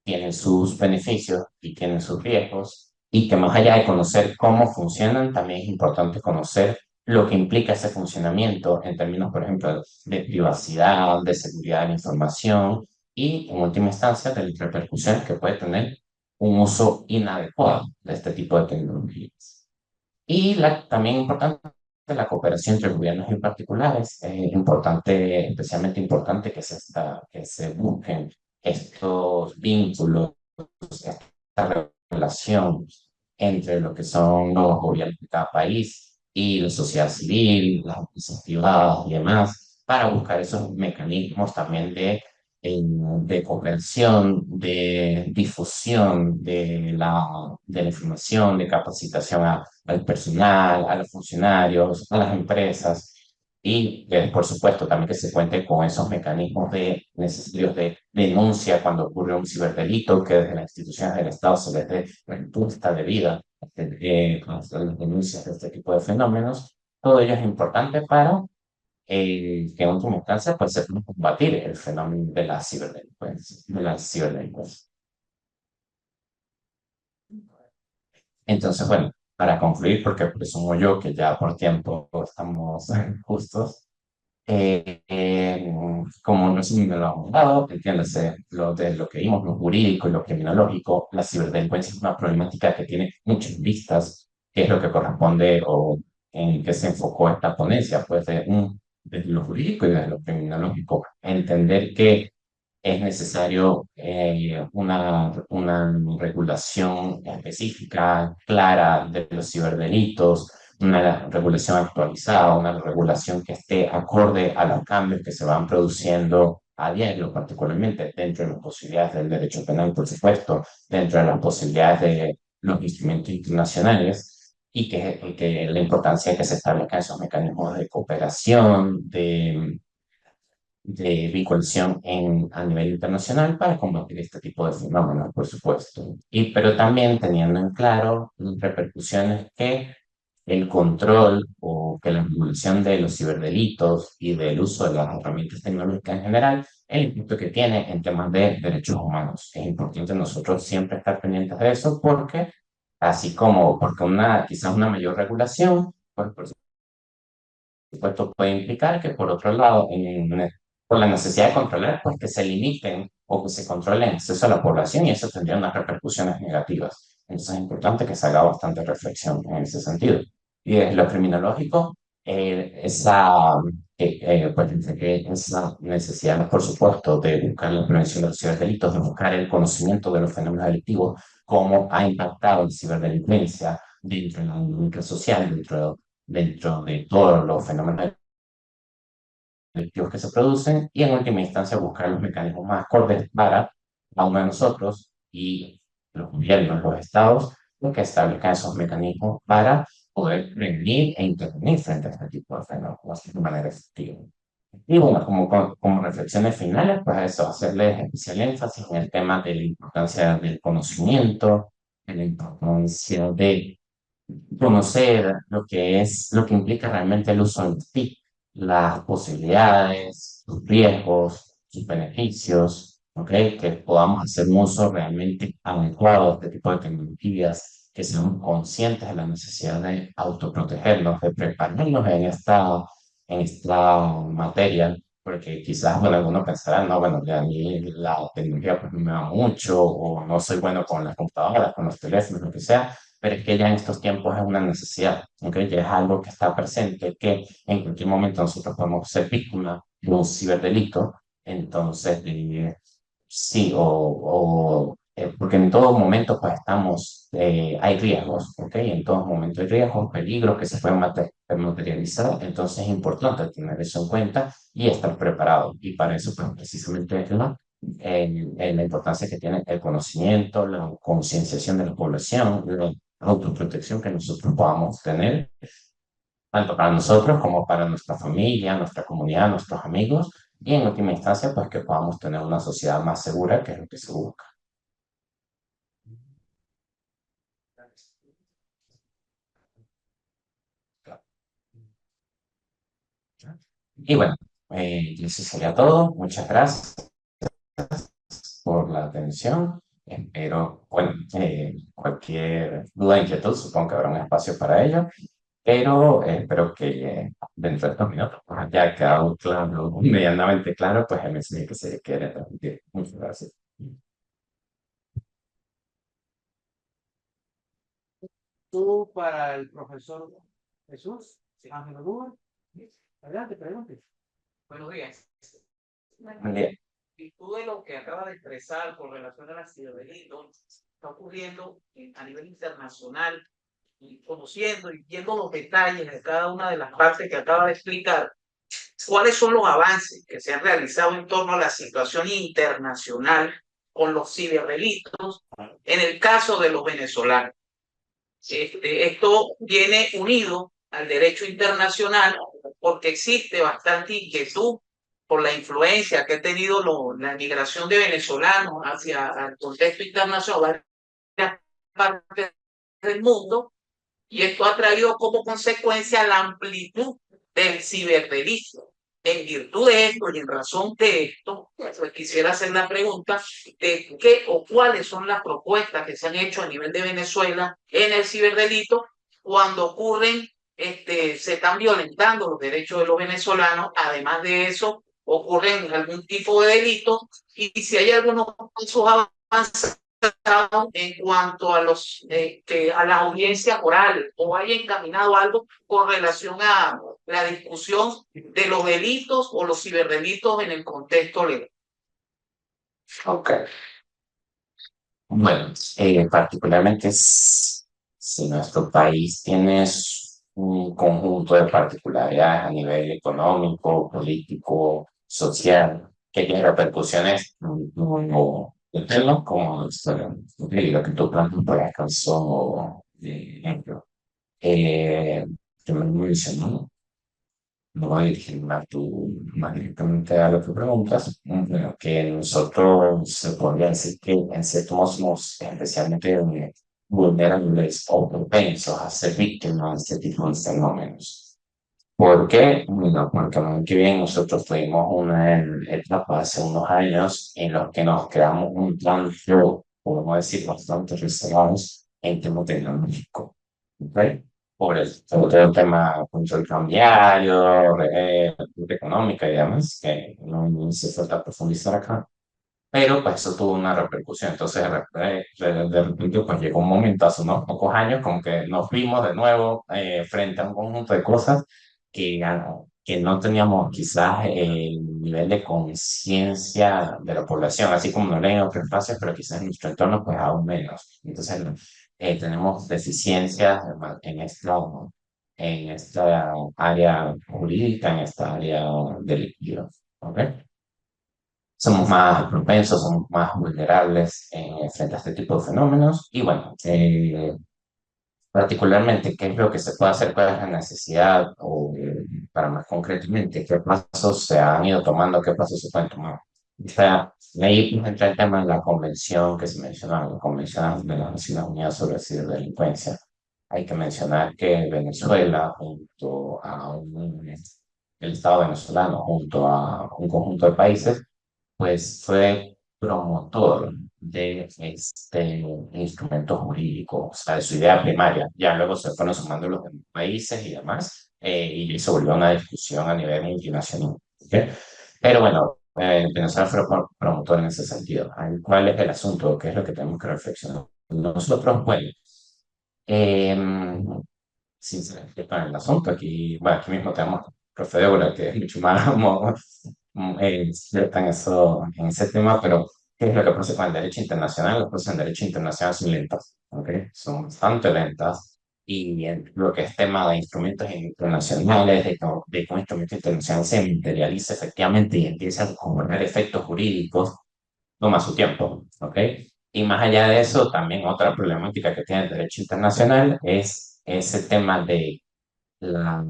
Speaker 2: tienen sus beneficios y tienen sus riesgos, y que más allá de conocer cómo funcionan, también es importante conocer lo que implica ese funcionamiento en términos, por ejemplo, de privacidad, de seguridad de la información y, en última instancia, de las repercusiones que puede tener un uso inadecuado de este tipo de tecnologías. Y también importante la cooperación entre gobiernos y particulares. Es importante, especialmente importante que se busquen estos vínculos, esta relación entre lo que son los gobiernos de cada país y la sociedad civil, las empresas privadas y demás, para buscar esos mecanismos también de cooperación, de difusión de la información, de capacitación al personal, a los funcionarios, a las empresas. y por supuesto también que se cuente con esos mecanismos necesarios de denuncia cuando ocurre un ciberdelito, que desde las instituciones del Estado se les dé respuesta debida a las denuncias de este tipo de fenómenos. Todo ello es importante para que en última instancia pues, se pueda combatir el fenómeno de la ciberdelincuencia. Entonces, bueno, para concluir, porque presumo yo que ya por tiempo estamos justos, como no es un lo abogado, entiéndase, lo de lo que vimos, lo jurídico y lo criminológico, la ciberdelincuencia es una problemática que tiene muchas vistas, que es lo que corresponde o en que se enfocó esta ponencia, pues desde lo jurídico y desde lo criminológico, entender que es necesario una regulación específica, clara de los ciberdelitos, una regulación actualizada, una regulación que esté acorde a los cambios que se van produciendo a diario, particularmente dentro de las posibilidades del derecho penal, por supuesto, dentro de las posibilidades de los instrumentos internacionales y que la importancia de que se establezcan esos mecanismos de cooperación, de vinculación a nivel internacional para combatir este tipo de fenómenos, por supuesto. Pero también teniendo en claro las repercusiones que el control o que la regulación de los ciberdelitos y del uso de las herramientas tecnológicas en general, el impacto que tiene en temas de derechos humanos. Es importante nosotros siempre estar pendientes de eso porque, así como porque quizás una mayor regulación, pues por supuesto puede implicar que por otro lado, por la necesidad de controlar, pues que se limiten o que se controle en exceso a la población y eso tendría unas repercusiones negativas. Entonces es importante que se haga bastante reflexión en ese sentido. Y desde lo criminológico, pues, esa necesidad, por supuesto, de buscar la prevención de los ciberdelitos, de buscar el conocimiento de los fenómenos delictivos, cómo ha impactado la ciberdelincuencia dentro de la dinámica social, dentro de todos los fenómenos delictivos que se producen y en última instancia buscar los mecanismos más acordes para cada uno de nosotros y los gobiernos, los estados, lo que establezcan esos mecanismos para poder prevenir e intervenir frente a este tipo de fenómenos de manera efectiva. Y bueno, como reflexiones finales, pues eso, hacerles especial énfasis en el tema de la importancia del conocimiento, de la importancia de conocer lo que implica realmente el uso del TIC, las posibilidades, sus riesgos, sus beneficios, ¿ok? Que podamos hacer un uso realmente adecuado de este tipo de tecnologías, que seamos conscientes de la necesidad de autoprotegernos, de prepararnos en esta materia, porque quizás, bueno, algunos pensarán, no, bueno, ya a mí la tecnología pues no me va mucho, o no soy bueno con las computadoras, con los teléfonos, lo que sea, pero es que ya en estos tiempos es una necesidad, ¿ok? Ya es algo que está presente, que en cualquier momento nosotros podemos ser víctimas de un ciberdelito, entonces sí, porque en todo momento pues hay riesgos, ¿ok? En todo momento hay riesgos, peligros que se pueden materializar, entonces es importante tener eso en cuenta y estar preparado, y para eso pues precisamente es la importancia que tiene el conocimiento, la concienciación de la población, la autoprotección que nosotros podamos tener, tanto para nosotros como para nuestra familia, nuestra comunidad, nuestros amigos, y en última instancia, pues que podamos tener una sociedad más segura, que es lo que se busca. Y bueno, eso sería todo. Muchas gracias por la atención. Espero, bueno, cualquier duda, inquietud, supongo que habrá un espacio para ello. Pero espero que dentro de estos minutos pues, haya quedado claro, medianamente claro, pues el mensaje que se quiere transmitir. Muchas gracias.
Speaker 1: Tú para el profesor Jesús Ángel Rubén. Adelante, pregunte. Buenos días.
Speaker 2: Buen día.
Speaker 1: Y tú de lo que acaba de expresar con relación a la ciberdelito, está ocurriendo a nivel internacional, y conociendo y viendo los detalles de cada una de las partes que acaba de explicar, ¿cuáles son los avances que se han realizado en torno a la situación internacional con los ciberdelitos en el caso de los venezolanos? Esto viene unido al derecho internacional porque existe bastante inquietud por la influencia que ha tenido la migración de venezolanos hacia el contexto internacional varias partes del mundo, y esto ha traído como consecuencia la amplitud del ciberdelito. En virtud de esto y en razón de esto, pues quisiera hacer la pregunta de qué o cuáles son las propuestas que se han hecho a nivel de Venezuela en el ciberdelito cuando ocurren, se están violentando los derechos de los venezolanos. Además de eso, ocurren algún tipo de delito, y si hay algunos pasos avanzados en cuanto a a la audiencia oral, o haya encaminado algo con relación a la discusión de los delitos o los ciberdelitos en el contexto legal.
Speaker 2: Ok. Bueno, particularmente si nuestro país tiene un conjunto de particularidades a nivel económico, político, social, que tiene repercusiones no internas como lo que tú planteas por acaso de ejemplo. Eh, Yo me menciono, no voy a dirigir más directamente a lo que preguntas, pero que nosotros se podría decir que en cierto modo somos especialmente vulnerables o propensos a ser víctimas de este tipo de fenómenos. ¿Por qué? Bueno, porque muy bien nosotros tuvimos una etapa hace unos años en los que nos creamos un tanto, podemos decir, bastante reservados en tema tecnológico. ¿Ok? Por todo el tema control cambiario, económica y demás, que no se falta profundizar acá. Pero pues eso tuvo una repercusión. Entonces, de repente, pues llegó un momento hace unos pocos años, como que nos vimos de nuevo frente a un conjunto de cosas que no teníamos quizás el nivel de conciencia de la población, así como no leen otros espacios, pero quizás en nuestro entorno, pues aún menos. Entonces, tenemos deficiencias en esta área jurídica, en esta área delictiva. ¿Ok? Somos más propensos, somos más vulnerables frente a este tipo de fenómenos. Y bueno, particularmente, ¿qué es lo que se puede hacer? ¿Cuál es la necesidad? O para más concretamente, ¿qué pasos se han ido tomando? ¿Qué pasos se pueden tomar? O sea, ahí entra el tema de la convención que se mencionaba, la Convención de las Naciones Unidas sobre la Ciberdelincuencia. Hay que mencionar que Venezuela, el Estado venezolano, junto a un conjunto de países, pues fue promotor de este instrumento jurídico, o sea, de su idea primaria. Ya luego se fueron sumando los demás países y demás, y se volvió una discusión a nivel multinacional. ¿Ok? Pero bueno, Venezuela fue promotor en ese sentido. ¿Cuál es el asunto? ¿Qué es lo que tenemos que reflexionar? Nosotros, bueno, eh, sin ser experto en el asunto, aquí, bueno, aquí mismo tenemos al profe Débora, que es mucho más experta en eso, en ese tema, pero ¿qué es lo que pasa con el derecho internacional? Las cosas en derecho internacional son lentas, ¿ok? Son bastante lentas. Y en lo que es tema de instrumentos internacionales, de cómo instrumento internacional se materializa efectivamente y empieza a acumular efectos jurídicos, toma su tiempo, ¿ok? Y más allá de eso, también otra problemática que tiene el derecho internacional es ese tema de la,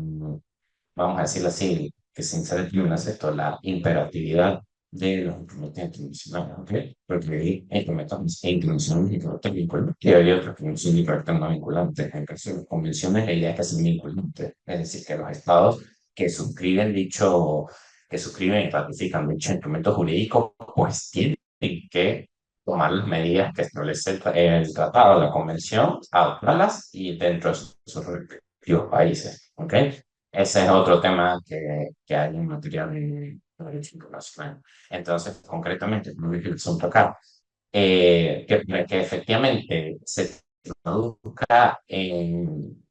Speaker 2: vamos a decirlo así, que sin ser el término esto, la imperatividad de los instrumentos internacionales, ¿ok? Porque hay instrumentos internacionales y carácter vinculante, y hay otros que no son de carácter no vinculante. En el caso de las convenciones, la idea es que son vinculantes, es decir, que los estados que suscriben que suscriben y ratifican dicho instrumento jurídico, pues tienen que tomar las medidas que establece el tratado, la convención, adoptarlas y dentro de sus respectivos países, ¿ok? Ese es otro tema que hay en materia de derecho internacional. Entonces, concretamente, como dije, el asunto acá, que efectivamente se traduzca en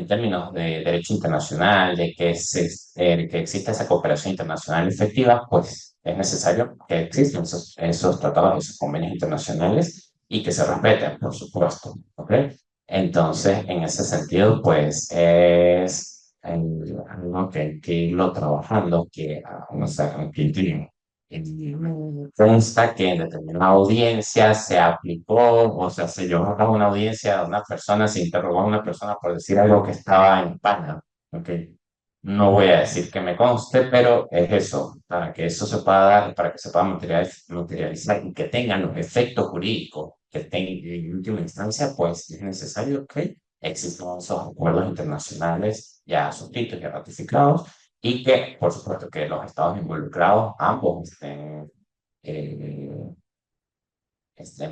Speaker 2: términos de derecho internacional, que exista esa cooperación internacional efectiva, pues es necesario que existan esos tratados, esos convenios internacionales y que se respeten, por supuesto. ¿Ok? Entonces, en ese sentido, pues es algo que hay que irlo trabajando, o sea, consta que en determinada audiencia se aplicó, o sea, se llevó a cabo una audiencia a una persona, se interrogó a una persona por decir algo que estaba en pana, ¿ok? No voy a decir que me conste, pero es eso, para que eso se pueda dar, para que se pueda materializar y que tengan los efectos jurídicos que tengan en última instancia, pues es necesario que existan esos acuerdos internacionales ya suscritos y ratificados y que, por supuesto, que los estados involucrados, ambos eh,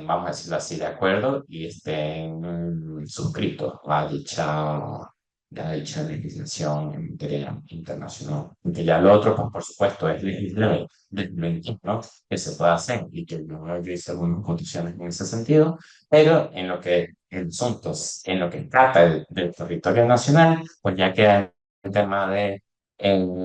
Speaker 2: vamos a decirlo así, de acuerdo y estén suscritos a dicha legislación en materia internacional. Que ya lo otro, pues por supuesto, es legislar ¿no? Que se puede hacer y que yo hice algunas condiciones en ese sentido, pero en lo que el asunto, en lo que trata del territorio nacional, pues ya queda el tema de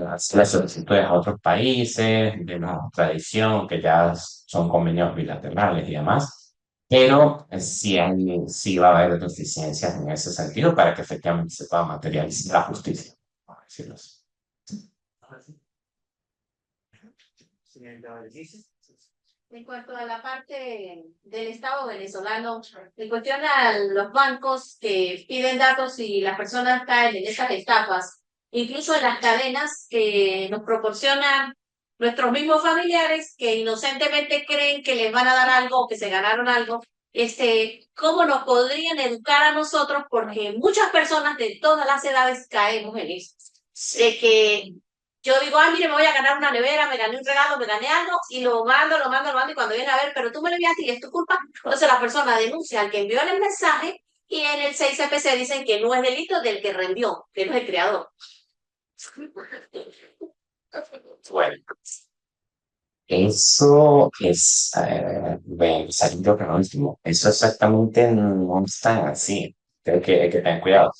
Speaker 2: hacer las solicitudes a otros países, de la tradición, que ya son convenios bilaterales y demás, pero sí va a haber deficiencias en ese sentido para que efectivamente se pueda materializar la justicia, vamos a decirlo así.
Speaker 3: En cuanto a la parte del Estado venezolano, en cuestión a los bancos que piden datos y las personas caen en esas estafas, incluso en las cadenas que nos proporcionan nuestros mismos familiares que inocentemente creen que les van a dar algo o que se ganaron algo, ¿cómo nos podrían educar a nosotros? Porque muchas personas de todas las edades caemos en eso. De que yo digo, ah, mire, me voy a ganar una nevera, me gané un regalo, me gané algo, y lo mando, y cuando viene a ver, pero tú me lo enviaste y es tu culpa. Entonces la persona denuncia al que envió el mensaje y en el 6CPC dicen que no es delito del que reenvió, que no es el creador.
Speaker 2: Bueno, eso es, saliendo con lo último, eso exactamente no es tan así. Creo que hay que tener cuidado.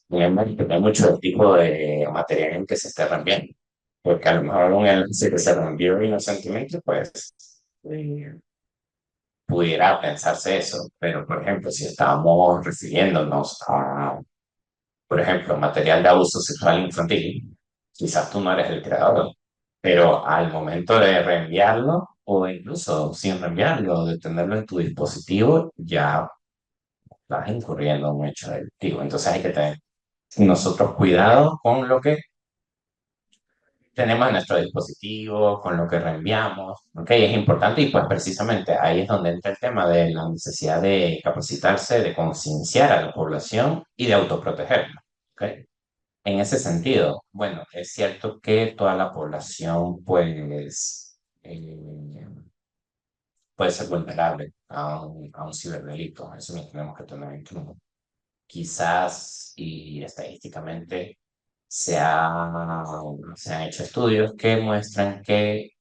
Speaker 2: Depende mucho del tipo de material en que se esté reenviando. Porque a lo mejor un enlace que se reenvió inocentemente, pues eh, pudiera pensarse eso. Pero, por ejemplo, si estamos refiriéndonos a, por ejemplo, material de abuso sexual infantil, quizás tú no eres el creador, pero al momento de reenviarlo o incluso sin reenviarlo, de tenerlo en tu dispositivo, ya estás incurriendo en un hecho delictivo. Entonces hay que tener nosotros cuidado con lo que tenemos en nuestro dispositivo, con lo que reenviamos, ¿ok? Es importante y pues precisamente ahí es donde entra el tema de la necesidad de capacitarse, de concienciar a la población y de autoprotegerla, ¿ok? En ese sentido, bueno, es cierto que toda la población pues puede ser vulnerable a un ciberdelito, eso lo tenemos que tener en cuenta. Quizás y estadísticamente se han hecho estudios que muestran que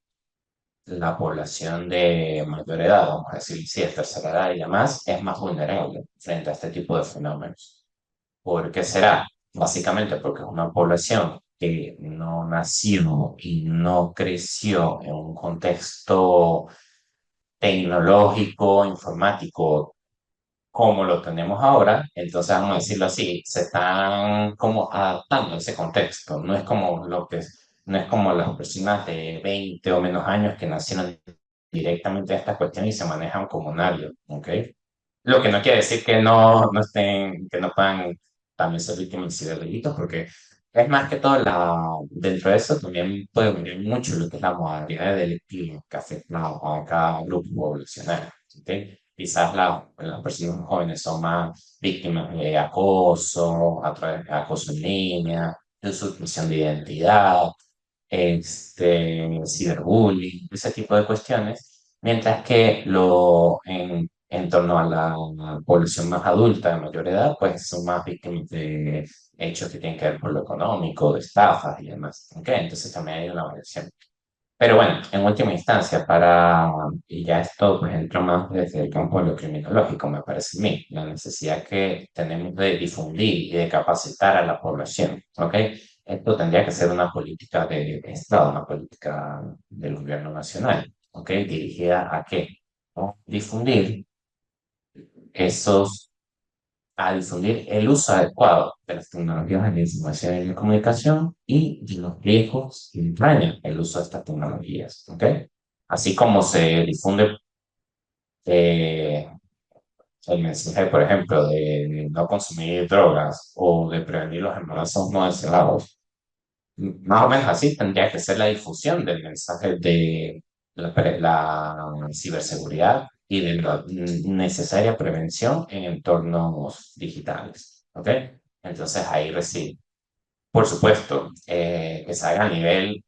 Speaker 2: la población de mayor edad, vamos a decir, si es tercera edad y demás, es más vulnerable frente a este tipo de fenómenos. ¿Por qué será? Básicamente porque es una población que no nació y no creció en un contexto tecnológico, informático como lo tenemos ahora, entonces vamos a decirlo así, se están como adaptando a ese contexto, no es como las personas de 20 o menos años que nacieron directamente a esta cuestión y se manejan como nadie, ¿ok? Lo que no quiere decir que no estén, que no puedan también ser víctimas de ciberdelitos, porque es más que todo dentro de eso también puede venir mucho lo que es la modalidad delictiva que afecta a cada grupo poblacional, ¿ok? Quizás las personas jóvenes son más víctimas de acoso, a través de acoso en línea, de usurpación de identidad, ciberbullying, ese tipo de cuestiones, mientras que en torno a la población más adulta, de mayor edad, pues son más víctimas de hechos que tienen que ver con lo económico, de estafas y demás. ¿Ok? Entonces también hay una variación. Pero bueno, en última instancia, y ya esto pues entra más desde el campo de lo criminológico, me parece a mí, la necesidad que tenemos de difundir y de capacitar a la población, ¿ok? Esto tendría que ser una política de Estado, una política del gobierno nacional, ¿ok? ¿Dirigida a qué? ¿No? Esos, a difundir el uso adecuado de las tecnologías de la información y la comunicación y de los riesgos que entraña el uso de estas tecnologías, ¿ok? Así como se difunde eh, el mensaje, por ejemplo, de no consumir drogas o de prevenir los embarazos no deseados, más o menos así tendría que ser la difusión del mensaje de la ciberseguridad y de la necesaria prevención en entornos digitales. ¿Ok? Entonces ahí recibe. Por supuesto, que se haga a nivel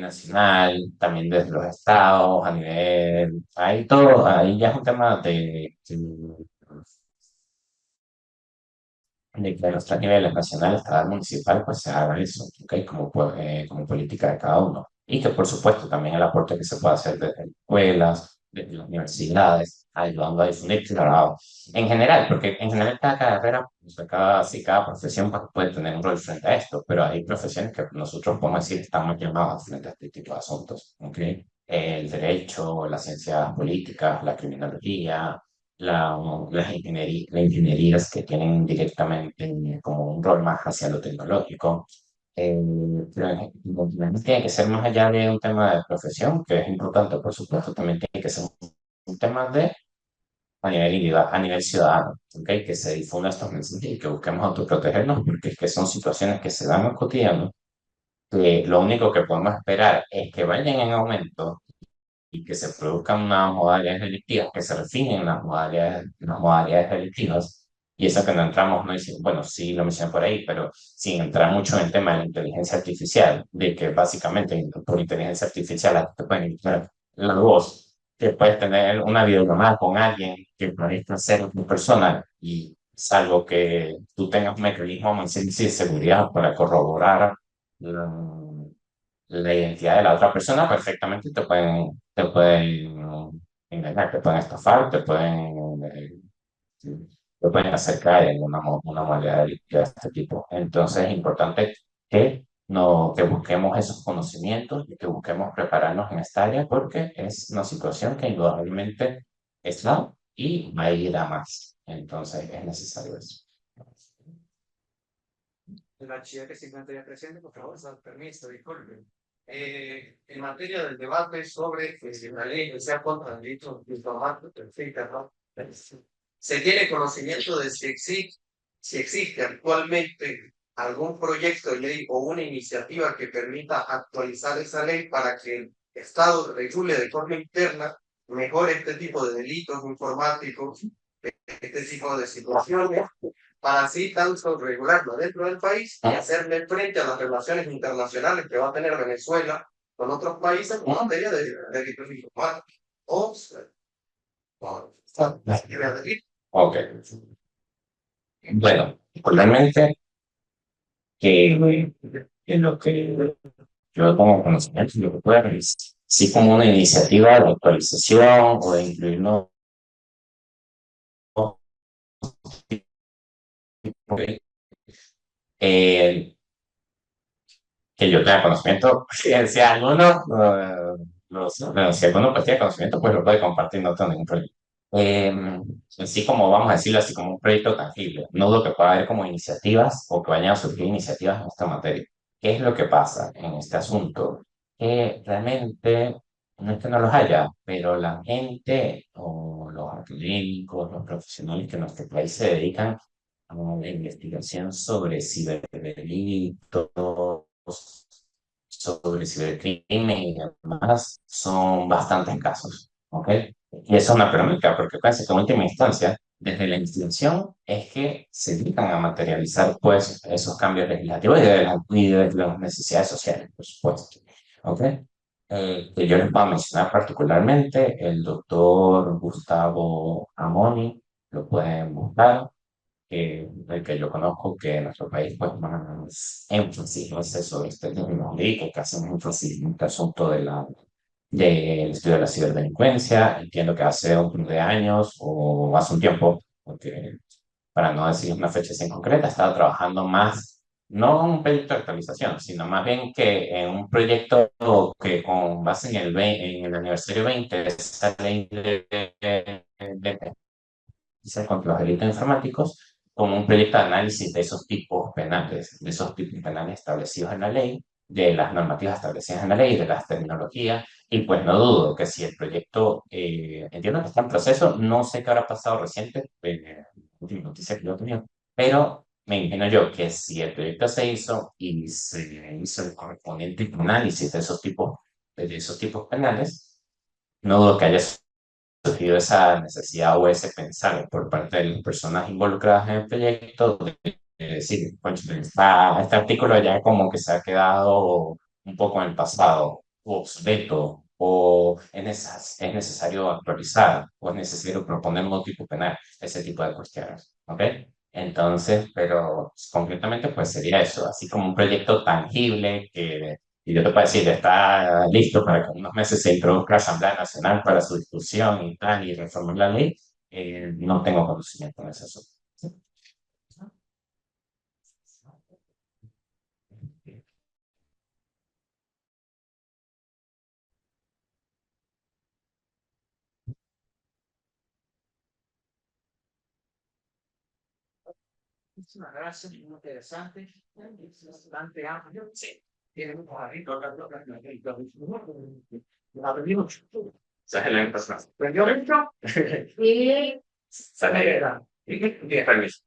Speaker 2: nacional, también desde los estados, a nivel, ahí todo, ahí ya es un tema de que a nuestros niveles nacional, estatal, municipal, pues se haga eso, ¿ok? Como política de cada uno. Y que por supuesto también el aporte que se puede hacer desde escuelas, desde las universidades, ayudando a difundir, claro, en general, porque en general cada carrera, pues, sí, cada profesión pues, puede tener un rol frente a esto, pero hay profesiones que nosotros podemos decir están más llamadas frente a este tipo de asuntos, ¿ok? El derecho, las ciencias políticas, la criminología, la, las ingenierías que tienen directamente como un rol más hacia lo tecnológico. Eh, pero tiene que ser más allá de un tema de profesión, que es importante, por supuesto, también tiene que ser un tema de a nivel individual, a nivel ciudadano, ¿okay? Que se difunda estos mensajes y que busquemos autoprotegernos, porque es que son situaciones que se dan al cotidiano, que lo único que podemos esperar es que vayan en aumento y que se produzcan unas modalidades delictivas, que se refinen las modalidades delictivas. Y eso que no entramos, no dice, bueno, sí lo mencioné por ahí, pero sin entrar mucho en el tema de la inteligencia artificial, de que básicamente por inteligencia artificial a ti te pueden quitar la voz, que puedes tener una videollamada con alguien que parezca ser una persona y salvo que tú tengas un mecanismo muy sencillo de seguridad para corroborar la identidad de la otra persona, perfectamente te pueden engañar, te pueden estafar, te pueden hacer caer en una modalidad delictiva de este tipo. Entonces es importante que, no, que busquemos esos conocimientos y que busquemos prepararnos en esta área porque es una situación que indudablemente está y va a ir a más. Entonces es necesario eso.
Speaker 1: El bachiller que se encuentra presente, por favor, permiso, disculpe. En materia del debate sobre la ley que sea contra delitos informáticos, perfecta, ¿no? ¿Se tiene conocimiento de si existe actualmente algún proyecto de ley o una iniciativa que permita actualizar esa ley para que el Estado regule de forma interna mejor este tipo de delitos informáticos, este tipo de situaciones, para así tanto regularlo dentro del país y hacerle frente a las relaciones internacionales que va a tener Venezuela con otros países en materia de delitos informáticos? O las ideas de delito.
Speaker 2: Ok. Bueno, realmente que lo que yo como conocimiento, lo que pueda revisar, sí como una iniciativa de actualización o de incluir nuevos tipos, eh, que yo tenga conocimiento, si alguno, si alguno pues tiene conocimiento, pues lo puede compartir, no tengo ningún problema. Así como, vamos a decirlo así, como un proyecto tangible. No dudo que pueda haber como iniciativas o que vayan a surgir iniciativas en esta materia. ¿Qué es lo que pasa en este asunto? Que realmente, no es que no los haya, pero la gente o los académicos, los profesionales que en nuestro país se dedican a la investigación sobre ciberdelitos, sobre cibercrimen y demás, son bastante escasos. ¿Ok? Y eso es una pregunta, porque parece que en última instancia, desde la institución, es que se dedican a materializar pues, esos cambios legislativos y de las necesidades sociales, por supuesto. ¿Ok? Que yo les puedo mencionar particularmente el doctor Gustavo Amoni, lo pueden buscar, el que yo conozco, que en nuestro país pues más énfasis hace sobre este tema y que hace énfasis en este asunto del estudio de la ciberdelincuencia. Entiendo que hace un par de años o hace un tiempo, porque para no decir una fecha así en concreta, estaba trabajando más, no en un proyecto de actualización, sino más bien que en un proyecto que con base en en el aniversario 20 de esa ley contra los delitos informáticos, como un proyecto de análisis de esos tipos penales, de esos tipos penales establecidos en la ley, de las normativas establecidas en la ley, de las tecnologías, y pues no dudo que si el proyecto, entiendo que está en proceso, no sé qué habrá pasado reciente, última noticia que yo he tenido, pero me imagino yo que si el proyecto se hizo y se hizo el correspondiente análisis de esos tipos penales, no dudo que haya surgido esa necesidad o ese pensar por parte de las personas involucradas en el proyecto de decir, "Cónchale, este artículo ya como que se ha quedado un poco en el pasado, o obsoleto, o es necesario actualizar, o es necesario proponer un nuevo tipo penal, ese tipo de cuestiones, ¿ok? Entonces, pero concretamente pues sería eso, así como un proyecto tangible que y yo te puedo decir, está listo para que en unos meses se introduzca a la Asamblea Nacional para su discusión y tal, y reformar la ley. No tengo conocimiento en ese asunto.
Speaker 1: Es una gracia muy interesante, es bastante amplio. Sí. Tiene un poquito, la abrimos.
Speaker 2: Sale la persona.
Speaker 1: ¿Prendió mucho?
Speaker 3: Y
Speaker 2: Sale. Permiso.